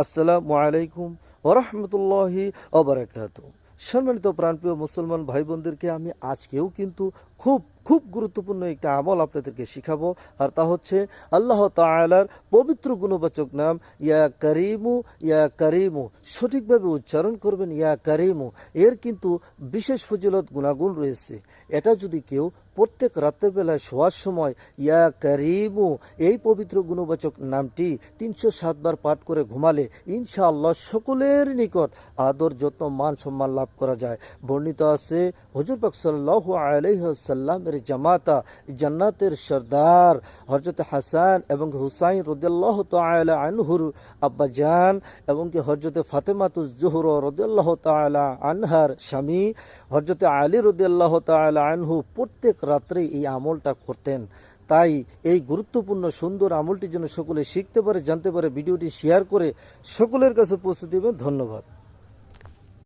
আসসালামু আলাইকুম ওরহমতুল্লাহি ওবারাকাতু। সম্মানিত প্রাণপ্রিয় মুসলমান ভাই বোনদেরকে আমি আজকেও কিন্তু খুব খুব গুরুত্বপূর্ণ একটা আমল আপনাদেরকে শিখাবো। আর তা হচ্ছে আল্লাহ তাআলার পবিত্র গুণবাচক নাম ইয়া করিমু, ইয়া করিমু। সঠিকভাবে উচ্চারণ করবেন ইয়া করিমু। এর কিন্তু বিশেষ ফজিলত গুণাগুণ রয়েছে। এটা যদি কেউ প্রত্যেক রাতের বেলায় শোয়ার সময় ইয়া করিমু এই পবিত্র গুণবাচক নামটি ৩০৭ বার পাঠ করে ঘুমালে ইনশাআল্লাহ সকলের নিকট আদর যত্ন মান সম্মান লাভ করা যায়। বর্ণিত আছে হুজুর পাক সাল্লাল্লাহু আলাইহি ওয়াসাল্লামের জামাতা জান্নাতের সর্দার হযরত হাসান এবং হুসাইন রাদিয়াল্লাহু তাআলা আনহুর আব্বাজান এবং কি হযরত ফাতেমাতুজ জোহরা রাদিয়াল্লাহু তাআলা আনহার স্বামী হযরত আলী রাদিয়াল্লাহু তাআলা আনহু প্রত্যেক রাত্রে এই আমলটা করতেন। তাই এই গুরুত্বপূর্ণ সুন্দর আমলটি যেন সকলে শিখতে পারে, জানতে পারে, ভিডিওটি শেয়ার করে সকলের কাছে পৌঁছে দেবেন। ধন্যবাদ।